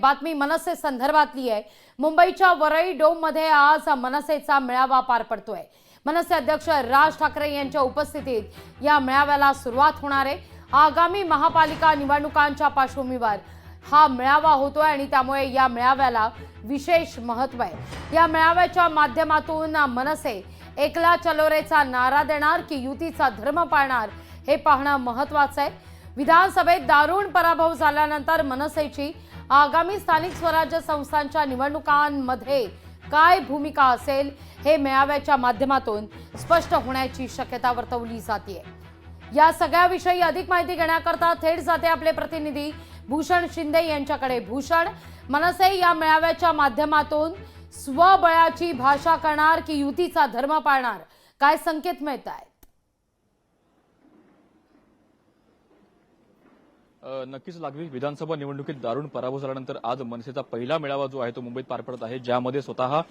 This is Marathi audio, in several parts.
बातमी मनसे संदर्भातली आहे। मुंबईच्या वरळी डोममध्ये आज मनसेचा मेळावा पार पडतोय। मनसे अध्यक्ष राज ठाकरे यांच्या उपस्थितीत या मेळाव्याला सुरुवात होणार आहे। आगामी महापालिका निवडणुकांच्या पार्श्वभूमीवर हा मेळावा होतोय आणि त्यामुळे या मेळाव्याला विशेष महत्त्व आहे। या मेळाव्याच्या माध्यमातून मनसे एकला चलो रेचा नारा देणार की युतीचा धर्म पाळणार हे पाहणं महत्त्वाचं आहे। विधानसभेत दारुण पराभव झाल्यानंतर मनसेची आगामी स्थानिक स्वराज्य संस्थांच्या निवडणुकांमध्ये काय भूमिका असेल हे मेळाव्याच्या माध्यमातून स्पष्ट होण्याची शक्यता वर्तवली जाते। या सगळ्याविषयी अधिक माहिती घेण्याकरता थेट जाते आपले प्रतिनिधी भूषण शिंदे यांच्याकडे। भूषण, मनसे या मेळाव्याच्या माध्यमातून स्वबळाची भाषा करणार की युतीचा धर्म पाळणार, काय संकेत मिळत आहेत? नक्कीच लागवी विधानसभा निवडणुकीत दारुण पराभव झाल्यानंतर आज मनसेचा पहिला मेळावा जो आहे तो मुंबईत पार पडत आहे, ज्यामध्ये स्वतः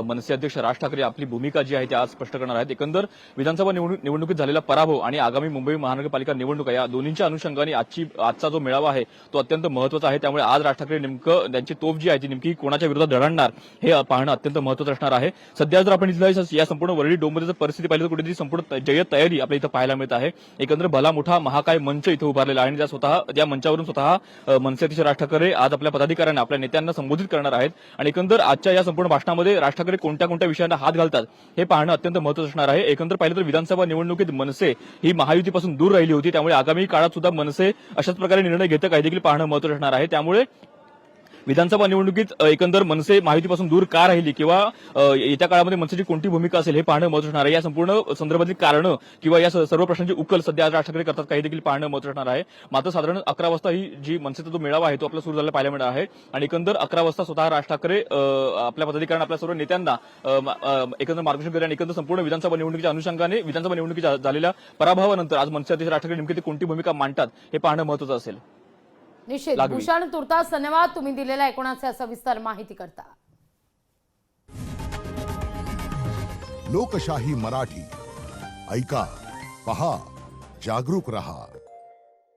मनसे अध्यक्ष राज ठाकरे आपली भूमिका जी आहे ती आज स्पष्ट करणार आहेत। एकंदर विधानसभा निवडणुकीत झालेला पराभव आणि आगामी मुंबई महानगरपालिका निवडणुका या दोन्हीच्या अनुषंगाने आजचा जो मेळावा आहे तो अत्यंत महत्त्वाचा आहे। त्यामुळे आज राज ठाकरे नेमकं त्यांची तोफ जी आहे ती नेमकी कोणाच्या विरोधात धडणार हे पाहणं अत्यंत महत्त्वाचं असणार आहे। सध्या जर आपण इथल्या या संपूर्ण वरळी डोममध्ये जर परिस्थिती पाहिली तर कुठेतरी संपूर्ण जय्यत तयारी आपल्या इथं पाहायला मिळत आहे। एकंदर भला मोठा महाकाय मंच इथं उभारलेला आहे आणि त्या मंचावरून स्वतः मनसे अध्यक्ष राज ठाकरे आज आपल्या पदाधिकाऱ्यांना आपल्या नेत्यांना संबोधित करणार आहेत आणि एकंदर आजच्या या संपूर्ण भाषणामध्ये राज ठाकरे कोणत्या कोणत्या विषयांना हात घालतात हे पाहणं अत्यंत महत्त्वाचं असणार आहे। एकंदर पाहिलं तर विधानसभा निवडणुकीत मनसे ही महायुतीपासून दूर राहिली होती, त्यामुळे आगामी काळात सुद्धा मनसे अशाच प्रकारे निर्णय घेतं काही देखील पाहणं महत्त्वाचं असणार आहे। त्यामुळे विधानसभा निवडणुकीत एकंदर मनसे महायुतीपासून दूर का राहिली किंवा येत्या काळामध्ये मनसेची कोणती भूमिका असेल हे पाहणं महत्त्वाचं असणार आहे। या संपूर्ण संदर्भातील कारणं किंवा या सर्व प्रश्नांची उकल सध्या आज राज ठाकरे करतात काही देखील पाहणं महत्त्वाचं असणार आहे। मात्र साधारण 11 वाजता ही जी मनसेचा जो मेळावा आहे तो आपला सुरू झालेला पाहायला मिळणार आहे आणि एकंदर 11 वाजता स्वतः राज ठाकरे आपल्या पदाधिकाऱ्यांना आपल्या सर्व नेत्यांना एकंदर मार्गदर्शन करेल आणि एकंदर संपूर्ण विधानसभा निवडणुकीच्या अनुषंगाने विधानसभा निवडणुकीच्या झालेल्या पराभवानंतर आज मनसे अध्यक्ष राज ठाकरे नेमकी कोणती भूमिका मांडतात हे पाहणं महत्त्वाचं असेल। निश्चित भूषण, तुर्तास धन्यवाद तुम्ही दिलेल्या एकूणाचे सविस्तर माहिती करता। लोकशाही मराठी ऐका, पहा, जागरूक रहा।